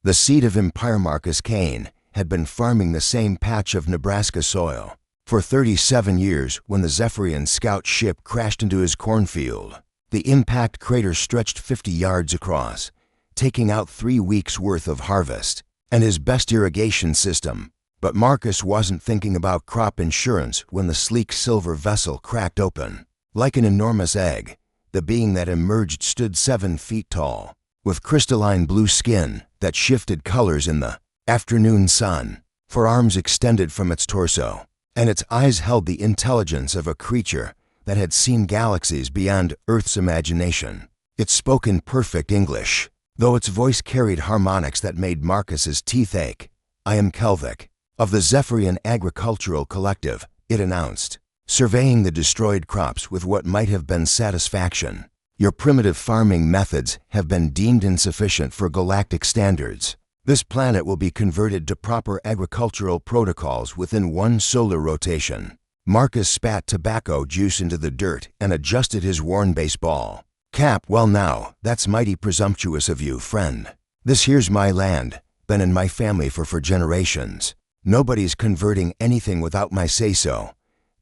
The seed of Empire. Marcus Kane had been farming the same patch of Nebraska soil for 37 years when the Zephyrian scout ship crashed into his cornfield. The impact crater stretched 50 yards across, taking out 3 weeks' worth of harvest and his best irrigation system. But Marcus wasn't thinking about crop insurance when the sleek silver vessel cracked open. Like an enormous egg, the being that emerged stood 7 feet tall, with crystalline blue skin that shifted colors in the afternoon sun. Forearms extended from its torso, and its eyes held the intelligence of a creature that had seen galaxies beyond Earth's imagination. It spoke in perfect English, though its voice carried harmonics that made Marcus's teeth ache. "I am Kelvik, of the Zephyrian Agricultural Collective," it announced, surveying the destroyed crops with what might have been satisfaction. "Your primitive farming methods have been deemed insufficient for galactic standards. This planet will be converted to proper agricultural protocols within 1 solar rotation." Marcus spat tobacco juice into the dirt and adjusted his worn baseball cap. "Well now, that's mighty presumptuous of you, friend. This here's my land, been in my family for generations. Nobody's converting anything without my say-so."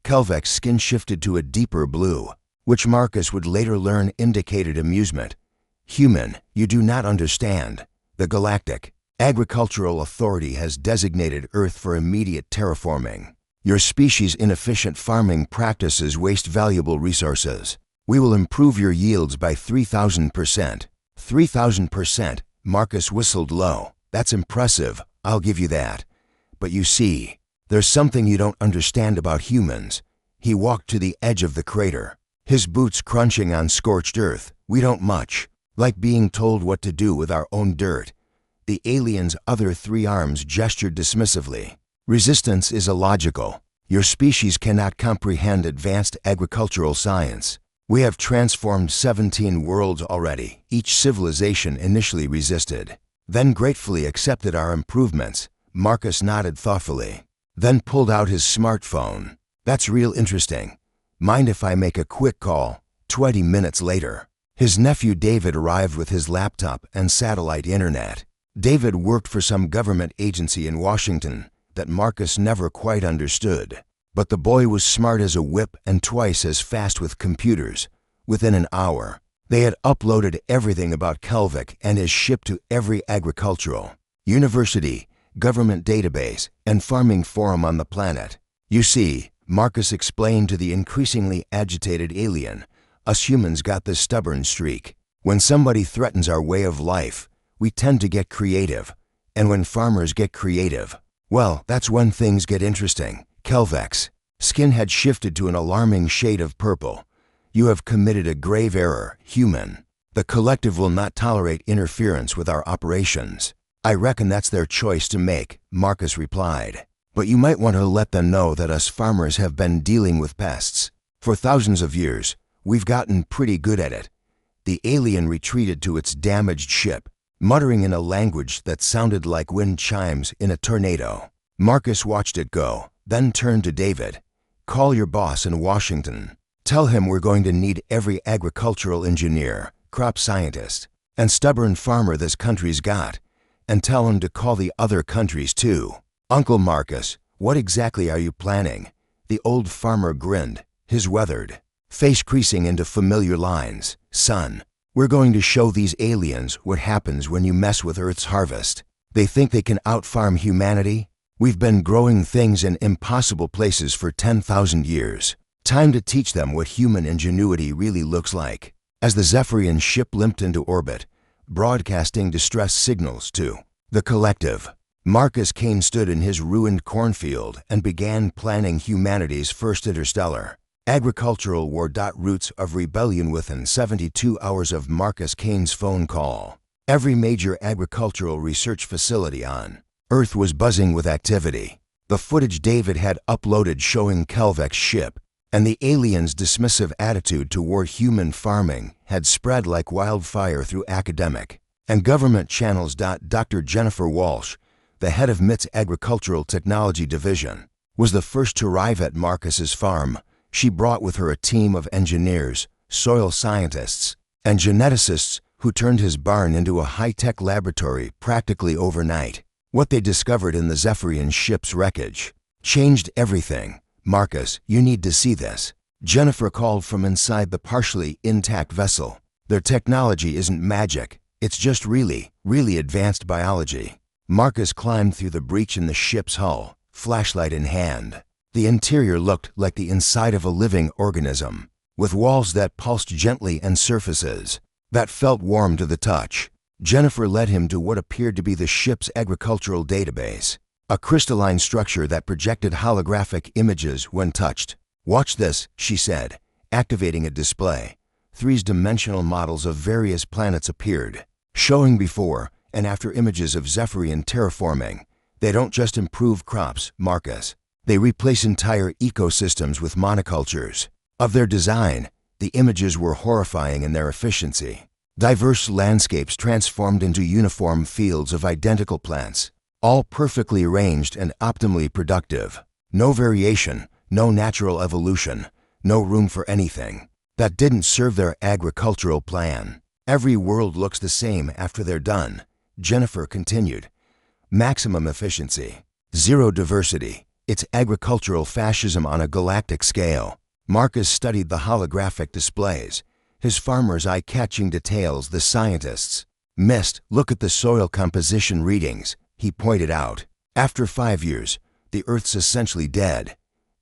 Kelvik's skin shifted to a deeper blue, which Marcus would later learn indicated amusement. "Human, you do not understand. The Galactic Agricultural Authority has designated Earth for immediate terraforming. Your species' inefficient farming practices waste valuable resources. We will improve your yields by 3,000%. 3,000%, Marcus whistled low. "That's impressive, I'll give you that. But you see, there's something you don't understand about humans." He walked to the edge of the crater, his boots crunching on scorched earth. "We don't much like being told what to do with our own dirt." The alien's other 3 arms gestured dismissively. "Resistance is illogical. Your species cannot comprehend advanced agricultural science. We have transformed 17 worlds already." Each civilization initially resisted, then gratefully accepted our improvements. Marcus nodded thoughtfully, then pulled out his smartphone. "That's real interesting. Mind if I make a quick call?" 20 minutes later, his nephew David arrived with his laptop and satellite internet. David worked for some government agency in Washington that Marcus never quite understood. But the boy was smart as a whip and twice as fast with computers. Within an hour, they had uploaded everything about Kelvik and his ship to every agricultural, university, government database, and farming forum on the planet. "You see," Marcus explained to the increasingly agitated alien, "us humans got this stubborn streak. When somebody threatens our way of life, we tend to get creative. And when farmers get creative, well, that's when things get interesting." Kelvik's skin had shifted to an alarming shade of purple. "You have committed a grave error, human. The collective will not tolerate interference with our operations." "I reckon that's their choice to make," Marcus replied. "But you might want to let them know that us farmers have been dealing with pests for thousands of years. We've gotten pretty good at it." The alien retreated to its damaged ship, muttering in a language that sounded like wind chimes in a tornado. Marcus watched it go, then turned to David. "Call your boss in Washington. Tell him we're going to need every agricultural engineer, crop scientist, and stubborn farmer this country's got. And tell him to call the other countries too." "Uncle Marcus, what exactly are you planning?" The old farmer grinned, his weathered face creasing into familiar lines. "Son, we're going to show these aliens what happens when you mess with Earth's harvest. They think they can out-farm humanity? We've been growing things in impossible places for 10,000 years. Time to teach them what human ingenuity really looks like." As the Zephyrian ship limped into orbit, broadcasting distress signals to the collective, Marcus Kane stood in his ruined cornfield and began planning humanity's first interstellar agricultural war. Roots of rebellion. Within 72 hours of Marcus Kane's phone call, every major agricultural research facility on Earth was buzzing with activity. The footage David had uploaded showing Kelvik's ship and the aliens' dismissive attitude toward human farming had spread like wildfire through academic and government channels. Dr. Jennifer Walsh, the head of MIT's Agricultural Technology Division, was the first to arrive at Marcus's farm. She brought with her a team of engineers, soil scientists, and geneticists who turned his barn into a high-tech laboratory practically overnight. What they discovered in the Zephyrian ship's wreckage changed everything. "Marcus, you need to see this," Jennifer called from inside the partially intact vessel. "Their technology isn't magic. It's just really, really advanced biology." Marcus climbed through the breach in the ship's hull, flashlight in hand. The interior looked like the inside of a living organism, with walls that pulsed gently and surfaces that felt warm to the touch. Jennifer led him to what appeared to be the ship's agricultural database, a crystalline structure that projected holographic images when touched. "Watch this," she said, activating a display. Three-dimensional models of various planets appeared, showing before and after images of Zephyrian terraforming. "They don't just improve crops, Marcus. They replace entire ecosystems with monocultures." Of their design, the images were horrifying in their efficiency. Diverse landscapes transformed into uniform fields of identical plants, all perfectly arranged and optimally productive. No variation, no natural evolution, no room for anything that didn't serve their agricultural plan. "Every world looks the same after they're done," Jennifer continued. "Maximum efficiency, zero diversity. It's agricultural fascism on a galactic scale." Marcus studied the holographic displays, his farmers' eye-catching details. "The scientists missed. Look at the soil composition readings," he pointed out. "After 5 years, the Earth's essentially dead.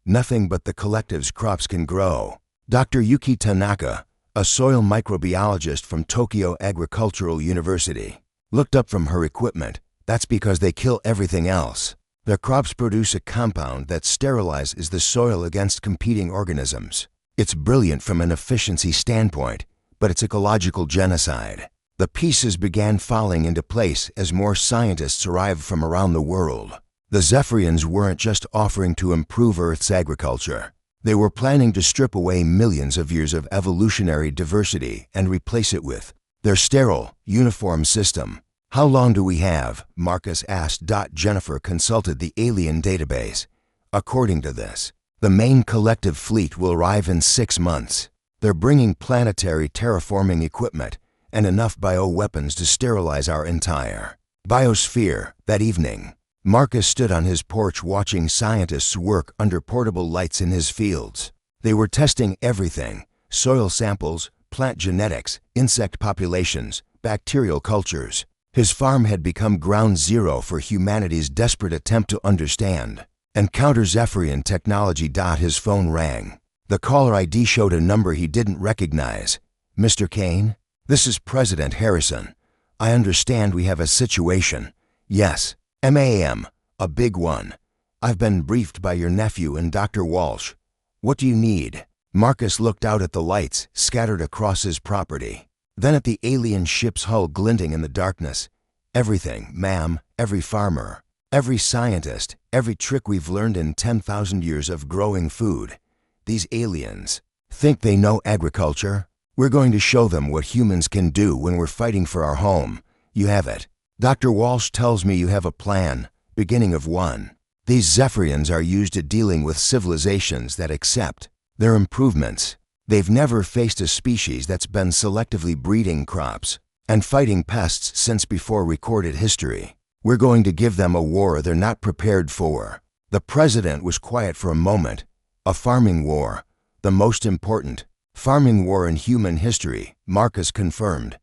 Nothing but the collective's crops can grow." Dr. Yuki Tanaka, a soil microbiologist from Tokyo Agricultural University, looked up from her equipment. "That's because they kill everything else. Their crops produce a compound that sterilizes the soil against competing organisms. It's brilliant from an efficiency standpoint, but it's ecological genocide." The pieces began falling into place as more scientists arrived from around the world. The Zephyrians weren't just offering to improve Earth's agriculture. They were planning to strip away millions of years of evolutionary diversity and replace it with their sterile, uniform system. "How long do we have?" Marcus asked. Jennifer consulted the alien database. "According to this, the main collective fleet will arrive in 6 months. They're bringing planetary terraforming equipment and enough bioweapons to sterilize our entire biosphere." That evening, Marcus stood on his porch watching scientists work under portable lights in his fields. They were testing everything: soil samples, plant genetics, insect populations, bacterial cultures. His farm had become ground zero for humanity's desperate attempt to understand and counter Zephyrian technology. His phone rang. The caller ID showed a number he didn't recognize. "Mr. Kane? This is President Harrison. I understand we have a situation." "Yes, ma'am, a big one. I've been briefed by your nephew and Dr. Walsh. What do you need?" Marcus looked out at the lights scattered across his property, then at the alien ship's hull glinting in the darkness. "Everything, ma'am, every farmer, every scientist, every trick we've learned in 10,000 years of growing food. These aliens think they know agriculture? We're going to show them what humans can do when we're fighting for our home. You have it. Dr. Walsh tells me you have a plan, beginning of one. These Zephyrians are used to dealing with civilizations that accept their improvements. They've never faced a species that's been selectively breeding crops and fighting pests since before recorded history. We're going to give them a war they're not prepared for." The president was quiet for a moment. "A farming war, the most important farming war in human history," Marcus confirmed.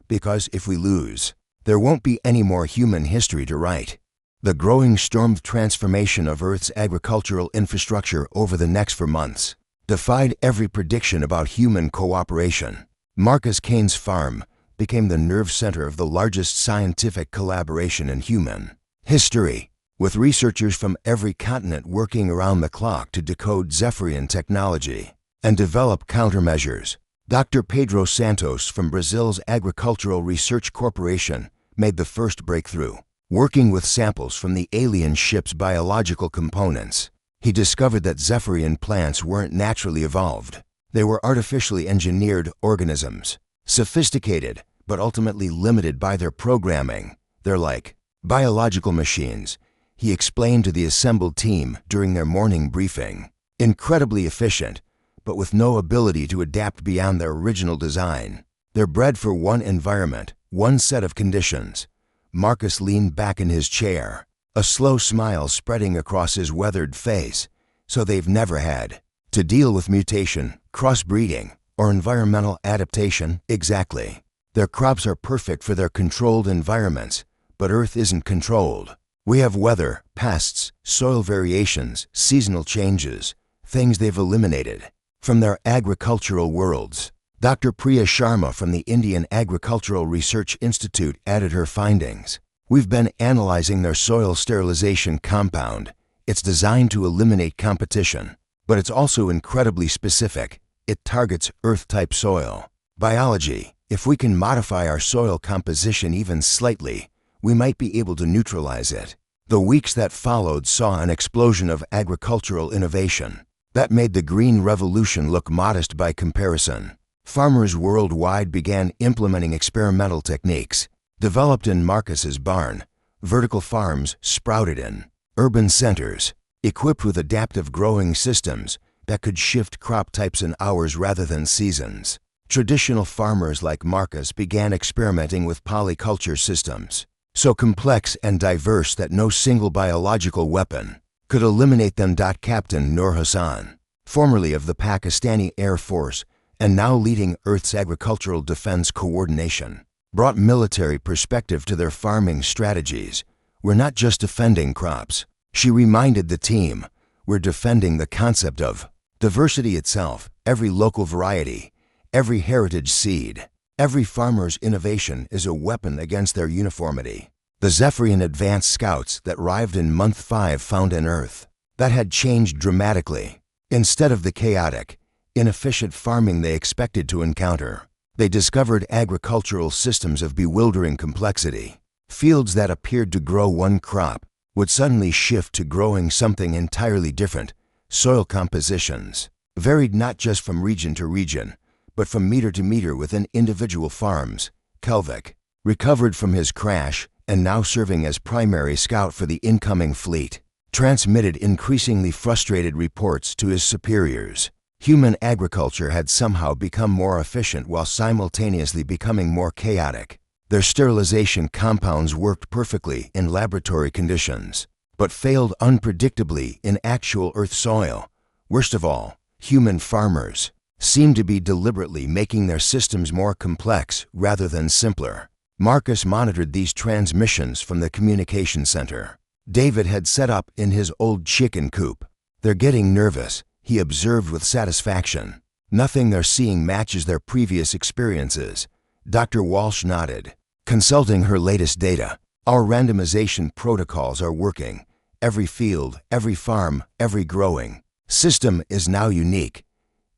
"Because if we lose, there won't be any more human history to write." The growing storm transformation of Earth's agricultural infrastructure over the next 4 months defied every prediction about human cooperation. Marcus Kane's farm became the nerve center of the largest scientific collaboration in human history, with researchers from every continent working around the clock to decode Zephyrian technology and develop countermeasures. Dr. Pedro Santos from Brazil's Agricultural Research Corporation made the first breakthrough. Working with samples from the alien ship's biological components, he discovered that Zephyrian plants weren't naturally evolved. They were artificially engineered organisms, sophisticated but ultimately limited by their programming. "They're like biological machines," he explained to the assembled team during their morning briefing. "Incredibly efficient, but with no ability to adapt beyond their original design." They're bred for one environment, one set of conditions. Marcus leaned back in his chair, a slow smile spreading across his weathered face. So they've never had to deal with mutation, crossbreeding, or environmental adaptation. Exactly. Their crops are perfect for their controlled environments, but Earth isn't controlled. We have weather, pests, soil variations, seasonal changes, things they've eliminated from their agricultural worlds. Dr. Priya Sharma from the Indian Agricultural Research Institute added her findings. We've been analyzing their soil sterilization compound. It's designed to eliminate competition, but it's also incredibly specific. It targets Earth-type soil. Biology. If we can modify our soil composition even slightly, we might be able to neutralize it. The weeks that followed saw an explosion of agricultural innovation that made the Green Revolution look modest by comparison. Farmers worldwide began implementing experimental techniques. Developed in Marcus's barn, vertical farms sprouted in urban centers, equipped with adaptive growing systems that could shift crop types in hours rather than seasons. Traditional farmers like Marcus began experimenting with polyculture systems, so complex and diverse that no single biological weapon could eliminate them. Captain Nur Hassan, formerly of the Pakistani Air Force and now leading Earth's agricultural defense coordination, brought military perspective to their farming strategies. We're not just defending crops, she reminded the team. We're defending the concept of diversity itself, every local variety, every heritage seed. Every farmer's innovation is a weapon against their uniformity. The Zephyrian advanced scouts that arrived in month 5 found an Earth that had changed dramatically. Instead of the chaotic, inefficient farming they expected to encounter, they discovered agricultural systems of bewildering complexity. Fields that appeared to grow one crop would suddenly shift to growing something entirely different. Soil compositions varied not just from region to region, but from meter to meter within individual farms. Kelvik recovered from his crash and now serving as primary scout for the incoming fleet, transmitted increasingly frustrated reports to his superiors. Human agriculture had somehow become more efficient while simultaneously becoming more chaotic. Their sterilization compounds worked perfectly in laboratory conditions, but failed unpredictably in actual Earth soil. Worst of all, human farmers seemed to be deliberately making their systems more complex rather than simpler. Marcus monitored these transmissions from the communication center David had set up in his old chicken coop. They're getting nervous, he observed with satisfaction. Nothing they're seeing matches their previous experiences. Dr. Walsh nodded, consulting her latest data. Our randomization protocols are working. Every field, every farm, every growing system is now unique.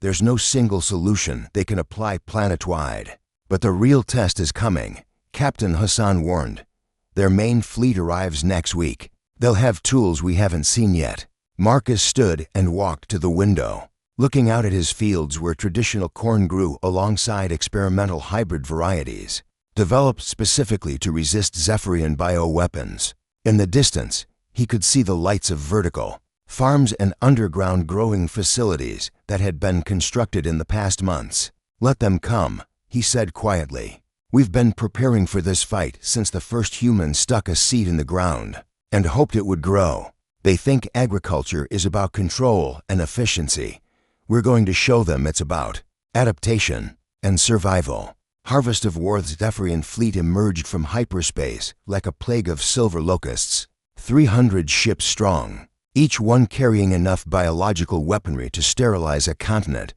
There's no single solution they can apply planet-wide. But the real test is coming, Captain Hassan warned. Their main fleet arrives next week. They'll have tools we haven't seen yet. Marcus stood and walked to the window, looking out at his fields where traditional corn grew alongside experimental hybrid varieties, developed specifically to resist Zephyrian bioweapons. In the distance, he could see the lights of vertical farms and underground growing facilities that had been constructed in the past months. Let them come, he said quietly. We've been preparing for this fight since the first human stuck a seed in the ground and hoped it would grow. They think agriculture is about control and efficiency. We're going to show them it's about adaptation and survival. Harvest of War's Zephyrian fleet emerged from hyperspace like a plague of silver locusts, 300 ships strong, each one carrying enough biological weaponry to sterilize a continent.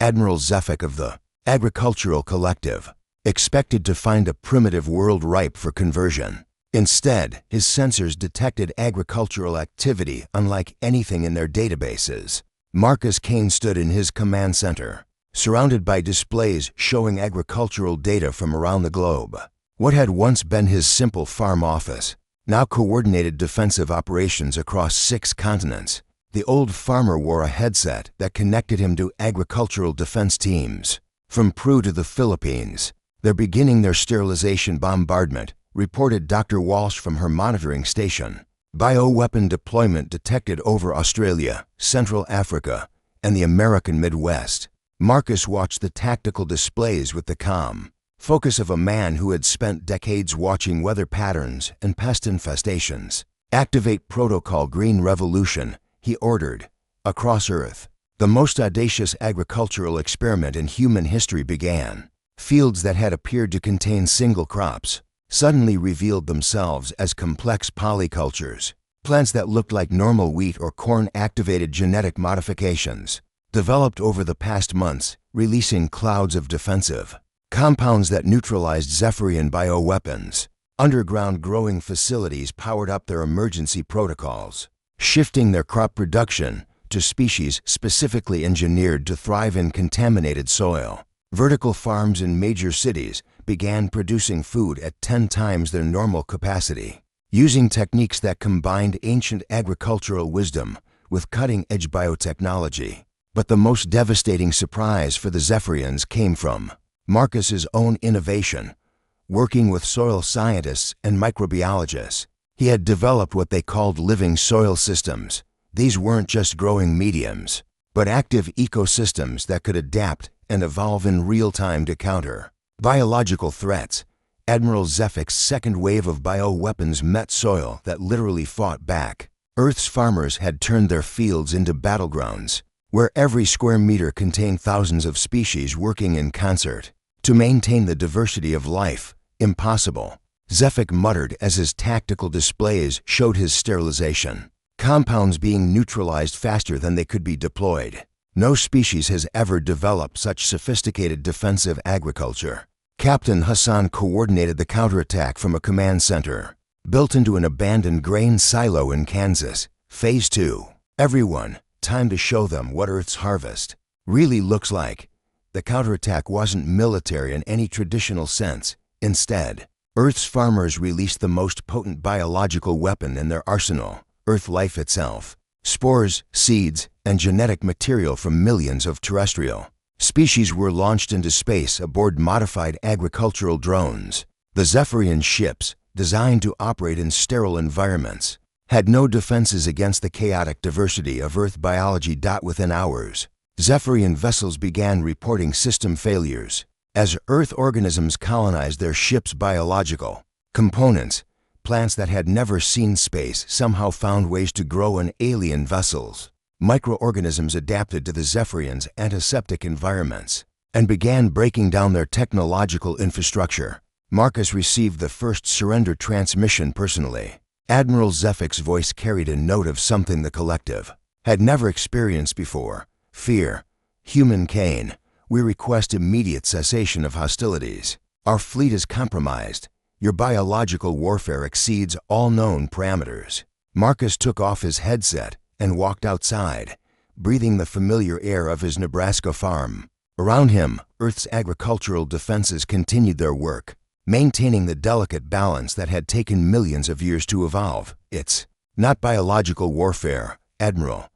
Admiral Zefik of the Agricultural Collective expected to find a primitive world ripe for conversion. Instead, his sensors detected agricultural activity unlike anything in their databases. Marcus Kane stood in his command center, surrounded by displays showing agricultural data from around the globe. What had once been his simple farm office now coordinated defensive operations across 6 continents. The old farmer wore a headset that connected him to agricultural defense teams. From Peru to the Philippines, they're beginning their sterilization bombardment, reported Dr. Walsh from her monitoring station. Bioweapon deployment detected over Australia, Central Africa, and the American Midwest. Marcus watched the tactical displays with the calm Focus of a man who had spent decades watching weather patterns and pest infestations. Activate Protocol Green Revolution, he ordered. Across Earth, the most audacious agricultural experiment in human history began. Fields that had appeared to contain single crops suddenly revealed themselves as complex polycultures. Plants that looked like normal wheat or corn activated genetic modifications, developed over the past months, releasing clouds of defensive compounds that neutralized Zephyrian bioweapons. Underground growing facilities powered up their emergency protocols, shifting their crop production to species specifically engineered to thrive in contaminated soil. Vertical farms in major cities began producing food at 10 times their normal capacity, using techniques that combined ancient agricultural wisdom with cutting-edge biotechnology. But the most devastating surprise for the Zephyrians came from Marcus's own innovation. Working with soil scientists and microbiologists, he had developed what they called living soil systems. These weren't just growing mediums, but active ecosystems that could adapt and evolve in real time to counter biological threats. Admiral Zephic's second wave of bioweapons met soil that literally fought back. Earth's farmers had turned their fields into battlegrounds, where every square meter contained thousands of species working in concert to maintain the diversity of life. Impossible, Zephic muttered as his tactical displays showed his sterilization. Compounds being neutralized faster than they could be deployed. No species has ever developed such sophisticated defensive agriculture. Captain Hassan coordinated the counterattack from a command center, built into an abandoned grain silo in Kansas. Phase 2. Everyone, time to show them what Earth's harvest really looks like. The counterattack wasn't military in any traditional sense. Instead, Earth's farmers released the most potent biological weapon in their arsenal, Earth life itself. Spores, seeds, and genetic material from millions of terrestrial species were launched into space aboard modified agricultural drones. The Zephyrian ships, designed to operate in sterile environments, had no defenses against the chaotic diversity of Earth biology. Within hours, Zephyrian vessels began reporting system failures. As Earth organisms colonized their ships' biological components, plants that had never seen space somehow found ways to grow in alien vessels. Microorganisms adapted to the Zephyrians' antiseptic environments and began breaking down their technological infrastructure. Marcus received the first surrender transmission personally. Admiral Zephic's voice carried a note of something the collective had never experienced before. Fear. Human Cain, we request immediate cessation of hostilities. Our fleet is compromised. Your biological warfare exceeds all known parameters. Marcus took off his headset and walked outside, breathing the familiar air of his Nebraska farm. Around him, Earth's agricultural defenses continued their work, maintaining the delicate balance that had taken millions of years to evolve. It's not biological warfare, Admiral,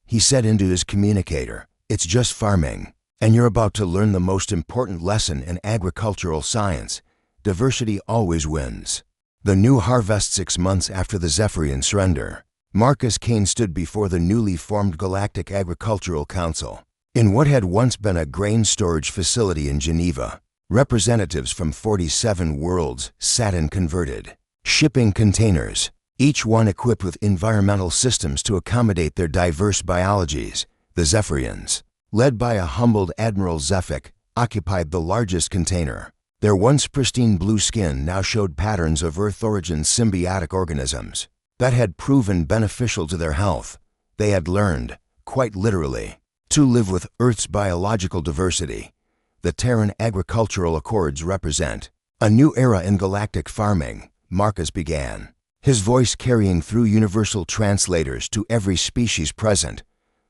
he said into his communicator. It's just farming. And you're about to learn the most important lesson in agricultural science. Diversity always wins. The new harvest 6 months after the Zephyrian surrender, Marcus Cain stood before the newly formed Galactic Agricultural Council. In what had once been a grain storage facility in Geneva, representatives from 47 worlds sat in converted shipping containers, each one equipped with environmental systems to accommodate their diverse biologies. The Zephyrians, led by a humbled Admiral Zephic, occupied the largest container. Their once pristine blue skin now showed patterns of Earth-origin symbiotic organisms that had proven beneficial to their health. They had learned, quite literally, to live with Earth's biological diversity. The Terran Agricultural Accords represent a new era in galactic farming, Marcus began, his voice carrying through universal translators to every species present.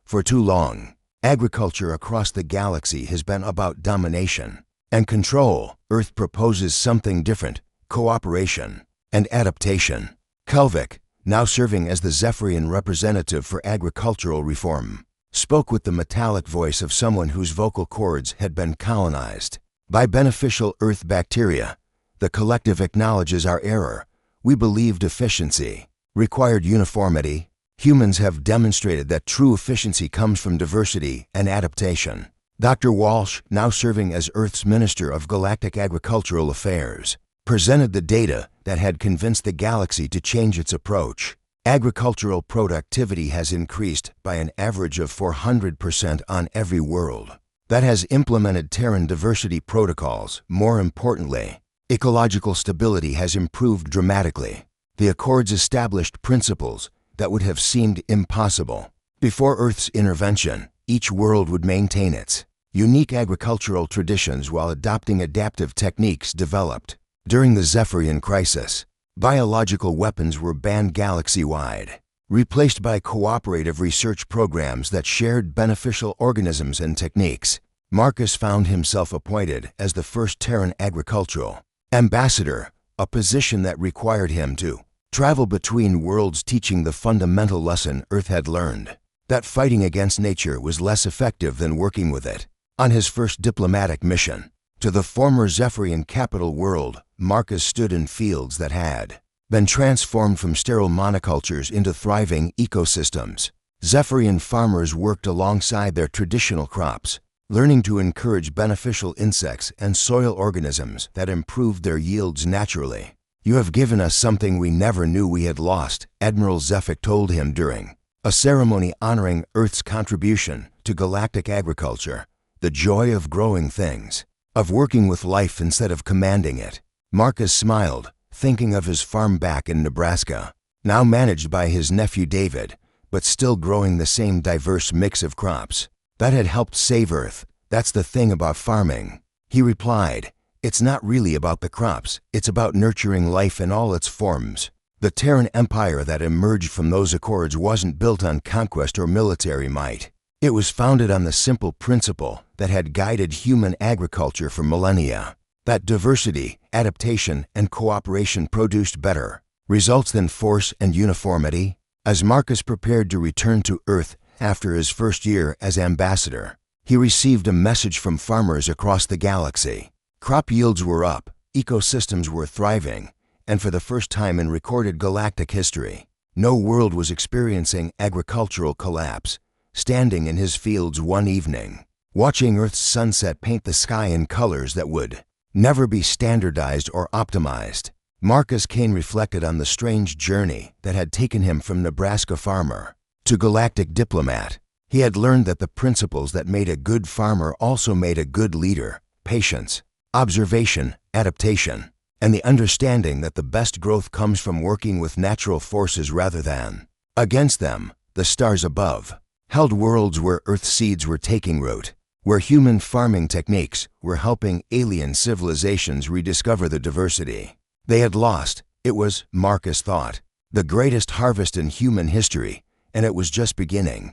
For too long, agriculture across the galaxy has been about domination and control. Earth proposes something different: cooperation and adaptation. Kelvik, now serving as the Zephyrian representative for agricultural reform, spoke with the metallic voice of someone whose vocal cords had been colonized by beneficial Earth bacteria. The collective acknowledges our error. We believed efficiency required uniformity. Humans have demonstrated that true efficiency comes from diversity and adaptation. Dr. Walsh, now serving as Earth's Minister of Galactic Agricultural Affairs, presented the data that had convinced the galaxy to change its approach. Agricultural productivity has increased by an average of 400% on every world that has implemented Terran diversity protocols. More importantly, ecological stability has improved dramatically. The Accords established principles that would have seemed impossible. Before Earth's intervention, each world would maintain its unique agricultural traditions while adopting adaptive techniques developed. During the Zephyrian crisis, biological weapons were banned galaxy-wide, replaced by cooperative research programs that shared beneficial organisms and techniques. Marcus found himself appointed as the first Terran agricultural ambassador, a position that required him to travel between worlds, teaching the fundamental lesson Earth had learned, that fighting against nature was less effective than working with it. On his first diplomatic mission to the former Zephyrian capital world, Marcus stood in fields that had been transformed from sterile monocultures into thriving ecosystems. Zephyrian farmers worked alongside their traditional crops, learning to encourage beneficial insects and soil organisms that improved their yields naturally. "You have given us something we never knew we had lost," Admiral Zephyr told him during a ceremony honoring Earth's contribution to galactic agriculture. "The joy of growing things, of working with life instead of commanding it." Marcus smiled, thinking of his farm back in Nebraska, now managed by his nephew David, but still growing the same diverse mix of crops that had helped save Earth. "That's the thing about farming," he replied. "It's not really about the crops, it's about nurturing life in all its forms." The Terran Empire that emerged from those accords wasn't built on conquest or military might. It was founded on the simple principle that had guided human agriculture for millennia, that diversity, adaptation, and cooperation produced better results than force and uniformity. As Marcus prepared to return to Earth after his first year as ambassador, he received a message from farmers across the galaxy. Crop yields were up, ecosystems were thriving, and for the first time in recorded galactic history, no world was experiencing agricultural collapse. Standing in his fields one evening, watching Earth's sunset paint the sky in colors that would never be standardized or optimized, Marcus Kane reflected on the strange journey that had taken him from Nebraska farmer to galactic diplomat. He had learned that the principles that made a good farmer also made a good leader: patience, observation, adaptation, and the understanding that the best growth comes from working with natural forces rather than against them. The stars above held worlds where Earth seeds were taking root, where human farming techniques were helping alien civilizations rediscover the diversity they had lost. It was, Marcus thought, the greatest harvest in human history, and it was just beginning.